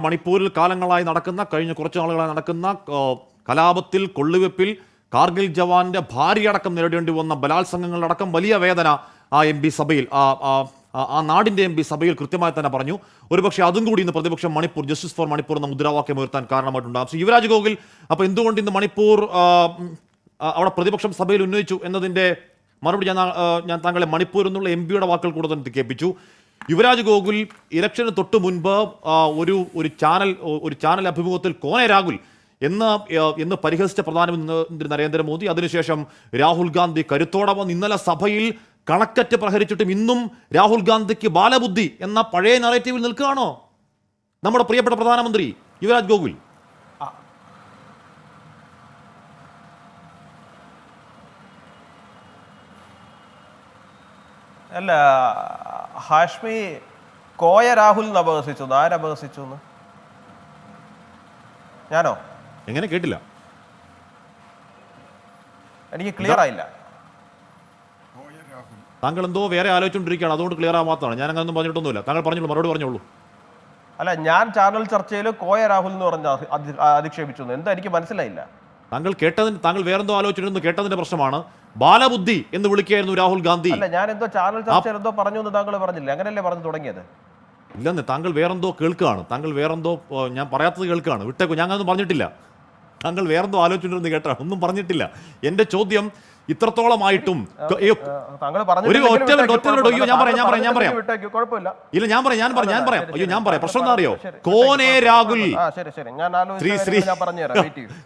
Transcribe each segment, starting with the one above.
മണിപ്പൂരിൽ കാലങ്ങളായി നടക്കുന്ന കഴിഞ്ഞ കുറച്ച് നാളുകളായി നടക്കുന്ന കലാപത്തിൽ കൊള്ളുവെപ്പിൽ കാർഗിൽ ജവാന്റെ ഭാര്യയടക്കം നേരിടേണ്ടി വന്ന ബലാത്സംഗങ്ങളടക്കം വലിയ വേദന ആ എം പി സഭയിൽ ആ നാടിന്റെ എം പി സഭയിൽ കൃത്യമായി തന്നെ പറഞ്ഞു. ഒരുപക്ഷെ അതും കൂടി ഇന്ന് പ്രതിപക്ഷം മണിപ്പൂർ ജസ്റ്റിസ് ഫോർ മണിപ്പൂർ എന്ന മുദ്രാവാക്യം ഉയർത്താൻ കാരണമായിട്ടുണ്ടാകും. ശ്രീ യുവരാജ് ഗോകുൽ, അപ്പോൾ എന്തുകൊണ്ട് ഇന്ന് മണിപ്പൂർ അവിടെ പ്രതിപക്ഷം സഭയിൽ ഉന്നയിച്ചു എന്നതിന്റെ മറുപടി ഞാൻ താങ്കളെ മണിപ്പൂർ എന്നുള്ള എം പിയുടെ വാക്കുകൾ കൂടെ തന്നെ കേൾപ്പിച്ചു. യുവരാജ് ഗോകുൽ ഇലക്ഷന് തൊട്ട് മുൻപ് ഒരു ചാനൽ അഭിമുഖത്തിൽ കോനെ രാഹുൽ എന്ന് പരിഹസിച്ച പ്രധാനമന്ത്രി നരേന്ദ്രമോദി, അതിനുശേഷം രാഹുൽ ഗാന്ധി കരുത്തോടെ വന്ന് ഇന്നലെ സഭയിൽ കണക്കറ്റ് പ്രഹരിച്ചിട്ടും ഇന്നും രാഹുൽ ഗാന്ധിക്ക് ബാലബുദ്ധി എന്ന പഴയ നറേറ്റീവിൽ നിൽക്കുകയാണോ നമ്മുടെ പ്രിയപ്പെട്ട പ്രധാനമന്ത്രി യുവരാജ് ഗോകുൽ? അല്ല, ഹാഷ്മി കോയ രാഹുൽ അപഹസിച്ചു. ആരപഹസിച്ചു? ഞാനോ? എങ്ങനെ കേട്ടില്ല? എനിക്ക് ക്ലിയർ ആയില്ല. താങ്കൾ എന്തോ വേറെ ആലോചിച്ചുകൊണ്ടിരിക്കുകയാണ്, അതുകൊണ്ട് ക്ലിയർ ആവാത്തതാണ്. ഞാൻ അങ്ങനൊന്നും പറഞ്ഞിട്ടൊന്നുമില്ല. താങ്കൾ പറഞ്ഞോളൂ, മറുപടി പറഞ്ഞോളൂ. അല്ല, ഞാൻ ചാനൽ ചർച്ചയിൽ കോയ രാഹുൽ എന്ന് പറഞ്ഞ അധിക്ഷേപിച്ചു. എന്താ എനിക്ക് മനസ്സിലായില്ല. താങ്കൾ വേറെന്തോ ആലോചിച്ചിരുന്നു, കേട്ടതിന്റെ പ്രശ്നമാണ്. ബാലബുദ്ധി എന്ന് വിളിക്കുകയായിരുന്നു രാഹുൽ ഗാന്ധി. അല്ല, ഞാൻ എന്തോ ചാനൽ ചർച്ചയിൽ എന്തോ പറഞ്ഞു എന്ന് താങ്കൾ പറഞ്ഞില്ല. അങ്ങനെയല്ലേ പറഞ്ഞു തുടങ്ങിയത്? ഇല്ലെന്ന് താങ്കൾ വേറെന്തോ കേൾക്കുകയാണ്. താങ്കൾ വേറെന്തോ ഞാൻ പറയാത്തത് കേൾക്കുകയാണ്. വിട്ടേക്കോ, ഞാനൊന്നും പറഞ്ഞിട്ടില്ല. താങ്കൾ വേറെന്തോ ആലോചിച്ചിരുന്നു കേട്ടാ, ഒന്നും പറഞ്ഞിട്ടില്ല. എന്റെ ചോദ്യം ഇത്രത്തോളമായിട്ടും പ്രശ്നം എന്താ അറിയോ? കോനെ രാഹുൽ,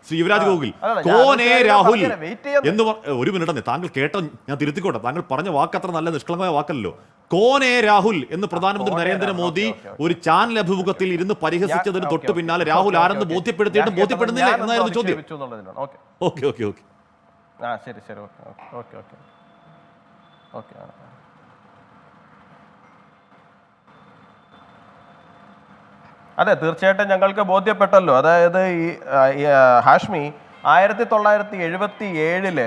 ശ്രീ യുവരാജ് ഗോകുൽ, കോനെ രാഹുൽ എന്ന് ഒരു മിനിറ്റ് താങ്കൾ കേട്ടോ, ഞാൻ തിരുത്തിക്കോട്ടെ. താങ്കൾ പറഞ്ഞ വാക്ക് അത്ര നല്ല നിഷ്കളങ്കമായ വാക്കല്ലോ. കോനെ രാഹുൽ എന്ന് പ്രധാനമന്ത്രി നരേന്ദ്രമോദി ഒരു ചാനൽ അഭിമുഖത്തിൽ ഇരുന്ന് പരിഹസിച്ചതിന് തൊട്ട് പിന്നാലെ രാഹുൽ ആരെന്ന് ബോധ്യപ്പെടുത്തിയിട്ടും ബോധ്യപ്പെടുന്നില്ല എന്നായിരുന്നു ചോദ്യം. ഓക്കെ ഓക്കെ ഓക്കെ ശരി ശരി ഓക്കെ ഓക്കെ ഓക്കെ. അതെ, തീർച്ചയായിട്ടും ഞങ്ങൾക്ക് ബോധ്യപ്പെട്ടല്ലോ. അതായത് ഈ ഹാഷ്മി 1977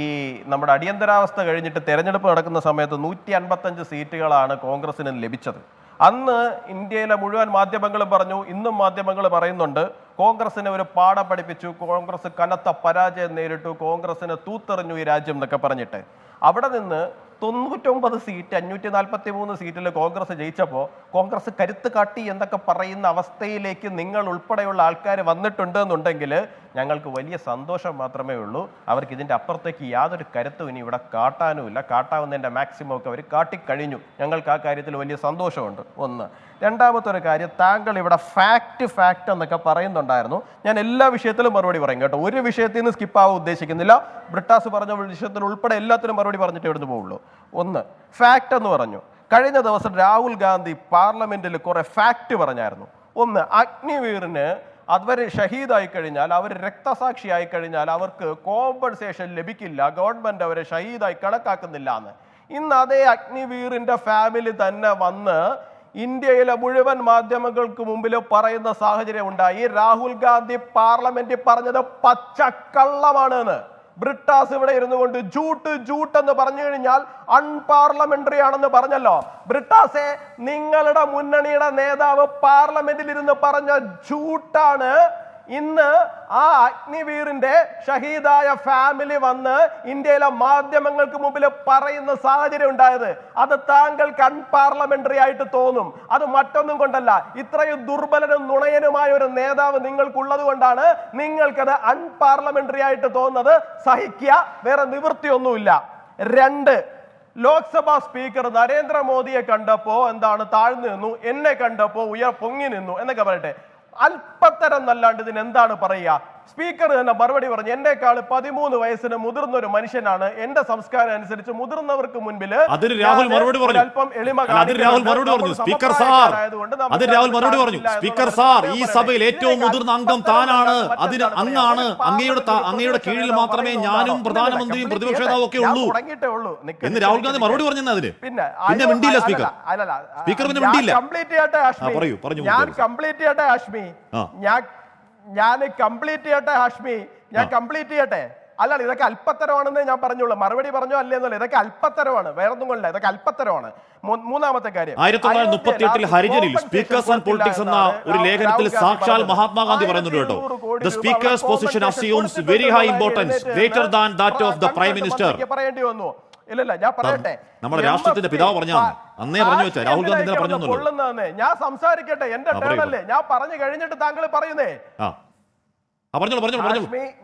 ഈ നമ്മുടെ അടിയന്തരാവസ്ഥ കഴിഞ്ഞിട്ട് തെരഞ്ഞെടുപ്പ് നടക്കുന്ന സമയത്ത് 155 സീറ്റുകളാണ് കോൺഗ്രസിന് ലഭിച്ചത്. അന്ന് ഇന്ത്യയിലെ മുഴുവൻ മാധ്യമങ്ങളും പറഞ്ഞു, ഇന്നും മാധ്യമങ്ങൾ പറയുന്നുണ്ട്, കോൺഗ്രസിനെ ഒരു പാഠം പഠിപ്പിച്ചു, കോൺഗ്രസ് കനത്ത പരാജയം നേരിട്ടു, കോൺഗ്രസിനെ തൂത്തെറിഞ്ഞു ഈ രാജ്യം എന്നൊക്കെ പറഞ്ഞിട്ട്. അവിടെ നിന്ന് 99 സീറ്റ് 543 സീറ്റിൽ കോൺഗ്രസ് ജയിച്ചപ്പോൾ കോൺഗ്രസ് കരുത്ത് കാട്ടി എന്നൊക്കെ പറയുന്ന അവസ്ഥയിലേക്ക് നിങ്ങൾ ഉൾപ്പെടെയുള്ള ആൾക്കാർ വന്നിട്ടുണ്ട് എന്നുണ്ടെങ്കിൽ ഞങ്ങൾക്ക് വലിയ സന്തോഷം മാത്രമേ ഉള്ളൂ. അവർക്ക് ഇതിൻ്റെ അപ്പുറത്തേക്ക് യാതൊരു കരുത്തും ഇനി ഇവിടെ കാട്ടാനുമില്ല. കാട്ടാവുന്നതിൻ്റെ മാക്സിമം ഒക്കെ അവർ കാട്ടിക്കഴിഞ്ഞു. ഞങ്ങൾക്ക് ആ കാര്യത്തിൽ വലിയ സന്തോഷമുണ്ട്. ഒന്ന്. രണ്ടാമത്തെ ഒരു കാര്യം, താങ്കൾ ഇവിടെ ഫാക്ട് എന്നൊക്കെ പറയുന്നുണ്ടായിരുന്നു. ഞാൻ എല്ലാ വിഷയത്തിലും മറുപടി പറയും കേട്ടോ, ഒരു വിഷയത്തിൽ നിന്ന് സ്കിപ്പാവാൻ ഉദ്ദേശിക്കുന്നില്ല. ബ്രിട്ടാസ് പറഞ്ഞ വിഷയത്തിൽ ഉൾപ്പെടെ എല്ലാത്തിനും മറുപടി പറഞ്ഞിട്ട് ഇവിടുന്ന് പോവുള്ളൂ. ഒന്ന്, ഫാക്ട് എന്ന് പറഞ്ഞു. കഴിഞ്ഞ ദിവസം രാഹുൽ ഗാന്ധി പാർലമെന്റിൽ കുറെ ഫാക്ട് പറഞ്ഞായിരുന്നു. ഒന്ന്, അഗ്നിവീറിന് അവർ ഷഹീദായി കഴിഞ്ഞാൽ, അവർ രക്തസാക്ഷിയായി കഴിഞ്ഞാൽ അവർക്ക് കോമ്പൻസേഷൻ ലഭിക്കില്ല, ഗവൺമെന്റ് അവരെ ഷഹീദായി കണക്കാക്കുന്നില്ല എന്ന്. ഇന്ന് അതേ അഗ്നിവീറിന്റെ ഫാമിലി തന്നെ വന്ന് ഇന്ത്യയിലെ മുഴുവൻ മാധ്യമങ്ങൾക്ക് മുമ്പിൽ പറയുന്ന സാഹചര്യം ഉണ്ടായി. രാഹുൽ ഗാന്ധി പാർലമെന്റിൽ പറഞ്ഞത് പച്ചക്കള്ളമാണ് എന്ന്. ബ്രിട്ടാസ് ഇവിടെ ഇരുന്നു കൊണ്ട് ജൂട്ട് എന്ന് പറഞ്ഞു കഴിഞ്ഞാൽ അൺപാർലമെന്ററി ആണെന്ന് പറഞ്ഞല്ലോ. ബ്രിട്ടാസെ, നിങ്ങളുടെ മുന്നണിയുടെ നേതാവ് പാർലമെന്റിൽ ഇരുന്ന് പറഞ്ഞ ജൂട്ടാണ് ഇന്ന് ആ അഗ്നിവീറിന്റെ ഷഹീദായ ഫാമിലി വന്ന് ഇന്ത്യയിലെ മാധ്യമങ്ങൾക്ക് മുമ്പിൽ പറയുന്ന സാഹചര്യം ഉണ്ടായത്. അത് താങ്കൾക്ക് അൺപാർലമെന്ററി ആയിട്ട് തോന്നും. അത് മറ്റൊന്നും കൊണ്ടല്ല, ഇത്രയും ദുർബലനും നുണയനുമായ ഒരു നേതാവ് നിങ്ങൾക്കുള്ളത് കൊണ്ടാണ് നിങ്ങൾക്കത് അൺപാർലമെന്ററി ആയിട്ട് തോന്നുന്നത്. സഹിക്കുക, വേറെ നിവൃത്തിയൊന്നുമില്ല. രണ്ട്, ലോക്സഭാ സ്പീക്കർ നരേന്ദ്രമോദിയെ കണ്ടപ്പോ എന്താണ് താഴ്ന്നു നിന്നു, എന്നെ കണ്ടപ്പോ പൊങ്ങി നിന്നു എന്നൊക്കെ പറയട്ടെ. അല്പത്തരം നല്ലാണ്ട് ഇതിനെന്താണ് പറയുക? സ്പീക്കർ തന്നെ മറുപടി പറഞ്ഞു, എന്നെക്കാൾ 13 വയസ്സിന് മുതിർന്ന ഒരു മനുഷ്യനാണ്, എന്റെ സംസ്കാരം അനുസരിച്ച് മുതിർന്നവർക്ക് മുൻപിൽ അല്പം എളിമ സ്പീക്കർ സാർ, ഈ സഭയിൽ ഏറ്റവും മുതിർന്ന അംഗം താനാണ്, അതിന് അങ്ങാണ്, അങ്ങയുടെ കീഴിൽ മാത്രമേ ഞാനും പ്രധാനമന്ത്രിയും പ്രതിപക്ഷ നേതാവും ഒക്കെ ഉള്ളൂ എന്ന് രാഹുൽ ഗാന്ധി മറുപടി പറഞ്ഞു. അതിന് പിന്നെ മിണ്ടിയില്ല സ്പീക്കർ. സ്പീക്കർ പിന്നെ മിണ്ടിയില്ല. കംപ്ലീറ്റ് ചെയ്യട്ടെ ഹാഷ്മി, ഞാൻ കംപ്ലീറ്റ് ചെയ്യട്ടെ ഹാഷ്മി. അല്ല ഇതൊക്കെ അല്പത്തരമാണെന്നേ ഞാൻ പറഞ്ഞുള്ളൂ. മറുപടി പറഞ്ഞോ അല്ലേന്നല്ല, ഇതൊക്കെ അല്പത്തരമാണ്, വേറൊന്നും കൊണ്ടല്ല, ഇതൊക്കെ അല്പത്തരമാണ്. മൂന്നാമത്തെ കാര്യം, 1938 ഹരിജനിൽ സ്പീക്കേഴ്സ് ആൻഡ് പൊളിറ്റിക്സ് എന്ന ഒരു ലേഖനത്തിൽ സാക്ഷാൽ മഹാത്മാഗാന്ധി പറയുന്നുണ്ട് കേട്ടോ, the speaker's position assumes very high importance greater than that of the prime minister. പറയേണ്ടി വന്നു. ഇല്ലല്ല ഞാൻ പറയട്ടെ, നമ്മുടെ രാഷ്ട്രത്തിന്റെ പിതാവ് പറഞ്ഞാണ്, അന്നേ പറഞ്ഞു വെച്ചാൽ രാഹുൽ ഗാന്ധി പറഞ്ഞു. ഞാൻ സംസാരിക്കട്ടെ, എന്റെ ടേൺ അല്ലേ, ഞാൻ പറഞ്ഞു കഴിഞ്ഞിട്ട് താങ്കൾ പറയുന്നേ.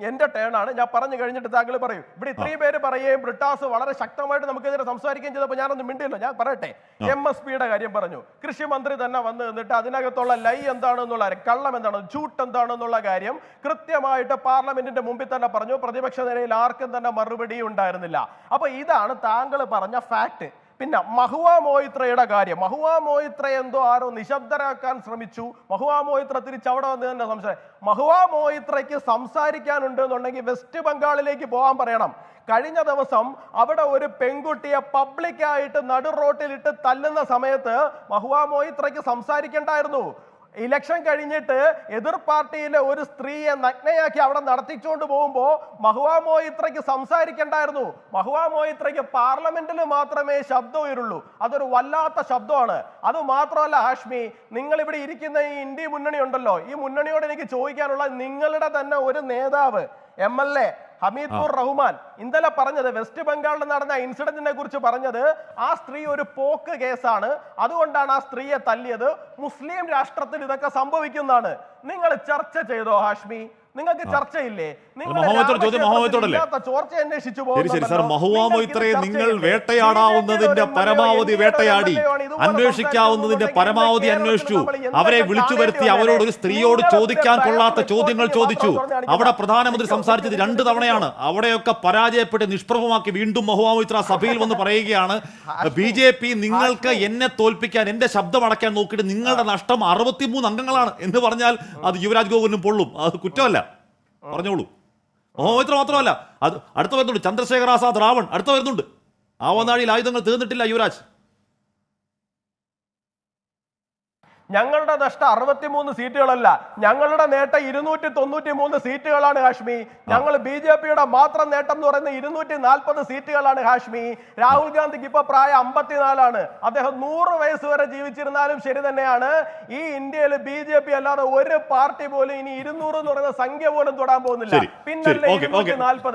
എന്റെ ടേൺ ആണ്, ഞാൻ പറഞ്ഞു കഴിഞ്ഞിട്ട് താങ്കൾ പറയും. ഇവിടെ ഇത്രയും പേര് പറയുകയും ബ്രിട്ടാസ് വളരെ ശക്തമായിട്ട് നമുക്കെതിരെ സംസാരിക്കുകയും ചെയ്തപ്പോൾ ഞാനൊന്നും മിണ്ടിയല്ലോ. ഞാൻ പറയട്ടെ, MSPയുടെ കാര്യം പറഞ്ഞു, കൃഷി മന്ത്രി തന്നെ വന്ന് നിന്നിട്ട് അതിനകത്തുള്ള ലൈ എന്താണെന്നുള്ള കള്ളം എന്താണ്, ചൂട്ട് എന്താണെന്നുള്ള കാര്യം കൃത്യമായിട്ട് പാർലമെന്റിന്റെ മുമ്പിൽ തന്നെ പറഞ്ഞു. പ്രതിപക്ഷ നിരയിൽ ആർക്കും തന്നെ മറുപടി ഉണ്ടായിരുന്നില്ല. അപ്പൊ ഇതാണ് താങ്കൾ പറഞ്ഞ ഫാക്ട്. പിന്നെ മഹുവ മോയിത്രയുടെ കാര്യം, മഹുവ മോയിത്ര എന്തോ ആരോ നിശബ്ദരാക്കാൻ ശ്രമിച്ചു. മഹുവ മോയിത്ര തിരിച്ചവിടെ വന്ന് തന്നെ സംസാരം. മഹുവ മോയിത്രയ്ക്ക് സംസാരിക്കാനുണ്ട് എന്നുണ്ടെങ്കിൽ വെസ്റ്റ് ബംഗാളിലേക്ക് പോകാൻ പറയണം. കഴിഞ്ഞ ദിവസം അവിടെ ഒരു പെൺകുട്ടിയെ പബ്ലിക്കായിട്ട് നടു റോട്ടിലിട്ട് തല്ലുന്ന സമയത്ത് മഹുവ മോയിത്രയ്ക്ക് സംസാരിക്കണ്ടായിരുന്നു. ഇലക്ഷൻ കഴിഞ്ഞിട്ട് എതിർ പാർട്ടിയിലെ ഒരു സ്ത്രീയെ നഗ്നയാക്കി അവിടെ നടത്തിച്ചുകൊണ്ട് പോകുമ്പോൾ മഹുവ മോയിത്രയ്ക്ക് സംസാരിക്കണ്ടായിരുന്നു. മഹുവ മോയിത്രയ്ക്ക് പാർലമെന്റിൽ മാത്രമേ ശബ്ദം ഉയരുള്ളൂ. അതൊരു വല്ലാത്ത ശബ്ദമാണ്. അത് മാത്രമല്ല ഹാഷ്മി, നിങ്ങൾ ഇവിടെ ഇരിക്കുന്ന ഈ ഇന്ത്യ മുന്നണി ഉണ്ടല്ലോ, ഈ മുന്നണിയോട് എനിക്ക് ചോദിക്കാനുള്ള, നിങ്ങളുടെ തന്നെ ഒരു നേതാവ് MLA ഹമീദുർ റഹ്മാൻ ഇന്നലെ പറഞ്ഞത്, വെസ്റ്റ് ബംഗാളിൽ നടന്ന ഇൻസിഡന്റിനെ കുറിച്ച് പറഞ്ഞത്, ആ സ്ത്രീ ഒരു പോക്ക് കേസാണ്, അതുകൊണ്ടാണ് ആ സ്ത്രീയെ തല്ലിയത്, മുസ്ലിം രാഷ്ട്രത്തിൽ ഇതൊക്കെ സംഭവിക്കുന്നതാണ്. നിങ്ങൾ ചർച്ച ചെയ്തോ ഹാഷ്മി? നിങ്ങൾക്ക് ചർച്ചയില്ലേ? ചോർച്ച അന്വേഷിച്ചു നിങ്ങൾ വേട്ടയാടാവുന്നതിന്റെ പരമാവധി വേട്ടയാടി, അന്വേഷിക്കാവുന്നതിന്റെ പരമാവധി അന്വേഷിച്ചു. അവരെ വിളിച്ചു വരുത്തി അവരോട്, ഒരു സ്ത്രീയോട് ചോദിക്കാൻ കൊള്ളാത്ത ചോദ്യങ്ങൾ ചോദിച്ചു. അവിടെ പ്രധാനമന്ത്രി സംസാരിച്ചത് 2 തവണയാണ്. അവിടെയൊക്കെ പരാജയപ്പെട്ട് നിഷ്പ്രഭമാക്കി വീണ്ടും മഹുവ മൊയ്ത്ര സഭയിൽ വന്ന് പറയുകയാണ്, BJP നിങ്ങൾക്ക് എന്നെ തോൽപ്പിക്കാൻ, എന്റെ ശബ്ദം അടയ്ക്കാൻ നോക്കിയിട്ട് നിങ്ങളുടെ നഷ്ടം 63 അംഗങ്ങളാണ് എന്ന് പറഞ്ഞാൽ അത് യുവരാജ് ഗോകുലിനും പൊള്ളും. അത് കുറ്റമല്ല, പറഞ്ഞോളൂ. മൊയ്ത്ര മാത്രമല്ല, അത് അടുത്ത വരുന്നുണ്ട്, ചന്ദ്രശേഖർ ആസാദ് റാവൺ അടുത്ത വരുന്നുണ്ട്. ആവനാഴിയിൽ ആയുധങ്ങൾ തീർന്നിട്ടില്ല യുവരാജ്. ഞങ്ങളുടെ നഷ്ടം 63 സീറ്റുകളല്ല, ഞങ്ങളുടെ നേട്ടം 293 സീറ്റുകളാണ് ഹാഷ്മി. ഞങ്ങൾ BJPയുടെ മാത്രം നേട്ടം എന്ന് പറയുന്നത് 240 സീറ്റുകളാണ് ഹാഷ്മി. രാഹുൽ ഗാന്ധിക്ക് ഇപ്പൊ പ്രായം 54 അദ്ദേഹം 100 വയസ്സ് വരെ ജീവിച്ചിരുന്നാലും ശരി തന്നെയാണ്. ഈ ഇന്ത്യയിൽ BJP അല്ലാതെ ഒരു പാർട്ടി പോലും ഇനി 200 എന്ന് പറയുന്ന സംഖ്യ പോലും തൊടാൻ പോകുന്നില്ല. പിന്നല്ലേ 240?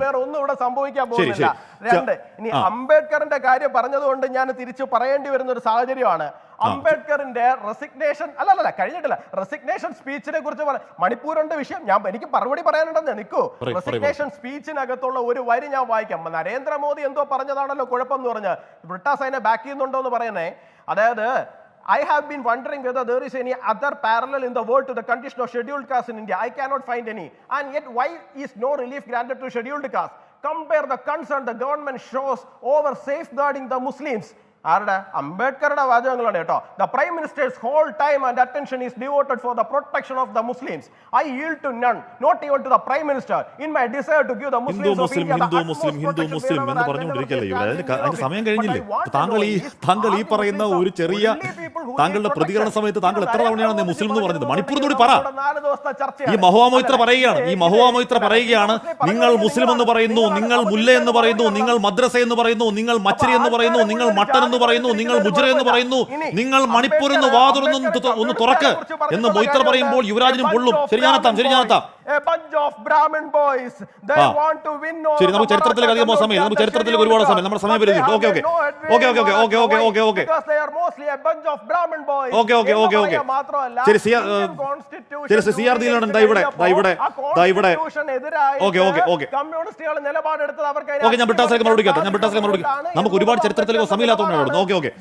വേറെ ഒന്നും ഇവിടെ സംഭവിക്കാൻ പോകുന്നില്ല. 2, ഇനി അംബേദ്കറിന്റെ കാര്യം പറഞ്ഞതുകൊണ്ട് ഞാൻ തിരിച്ചു പറയേണ്ടി വരുന്ന ഒരു സാഹചര്യമാണ്. അംബേദ്കറിന്റെ റെസിഗ്നേഷൻ കഴിഞ്ഞിട്ടില്ല, റെസിഗ്നേഷൻ സ്പീച്ചിനെ കുറിച്ച് മണിപ്പൂരുണ്ട് വിഷയം. എനിക്ക് മറുപടി പറയാനുണ്ടെന്ന് നിൽക്കൂ. റെസിഗ്നേഷൻ സ്പീച്ചിനകത്തുള്ള ഒരു വരി ഞാൻ വായിക്കാം. നരേന്ദ്രമോദി എന്തോ പറഞ്ഞതാണല്ലോ കുഴപ്പം എന്ന് പറഞ്ഞ് ബ്രിട്ടാസ് അതിനെ ബാക്ക് ചെയ്യുന്നുണ്ടോ എന്ന് പറയുന്നേ. അതായത്, I have been wondering whether there is any other parallel in the world to the condition of scheduled caste in India. I cannot find any. And yet, why is no relief granted to scheduled caste? Compare the concern the government shows over safeguarding the Muslims. ആരുടെ? അംബേദ്കറുടെ വാചകങ്ങളാണ് കേട്ടോ. The Prime Minister's whole time and attention is devoted for the protection of the Muslims. I yield to none, not even to the Prime Minister, in my desire to give the Muslims of India the utmost protection എന്ന് പറഞ്ഞുകൊണ്ടിരിക്കല്ലേ ഇവിടെ. അതിന് സമയം കഴിഞ്ഞില്ലേ? താങ്കൾ ഈ പറയുന്ന ഒരു ചെറിയ താങ്കളുടെ പ്രതികരണ സമയത്ത് താങ്കൾ എത്ര തവണയാണ് മുസ്ലിം എന്ന് പറഞ്ഞത്? മണിപ്പൂരിനോട് പറ. ഈ മഹുവ മൊയ്ത്ര പറയുകയാണ്, നിങ്ങൾ മുസ്ലിം എന്ന് പറയുന്നു, നിങ്ങൾ മുല്ല എന്ന് പറയുന്നു, നിങ്ങൾ മദ്രസ എന്ന് പറയുന്നു, നിങ്ങൾ മച്ചരി എന്ന് പറയുന്നു, നിങ്ങൾ മട്ടൻ എന്ന് പറയുന്നു, നിങ്ങൾ മുജ്ര എന്ന് പറയുന്നു, നിങ്ങൾ മണിപ്പൂർ എന്ന് ഒന്ന് തുറക്ക് എന്ന് മൊയ്ത്ര പറയുമ്പോൾ യുവരാജിനും പൊള്ളും. ശരിയാണെത്താം. ശരി, നമുക്ക് ചരിത്രത്തിലേക്ക് അധികം സമയം, നമുക്ക് ചരിത്രത്തിലേക്ക് ഒരുപാട് സമയം, നമ്മുടെ സമയം വരുന്നുണ്ട്. ഓക്കെ ശരി, CR ദീലാണ് ഇവിടെ. ഞാൻ ബ്രിട്ടാസിലേക്ക് മറുപടി. നമുക്ക് ഒരുപാട് ചരിത്രത്തിലേക്ക് സമയമില്ലാത്തതുകൊണ്ടാണ്. ഓക്കെ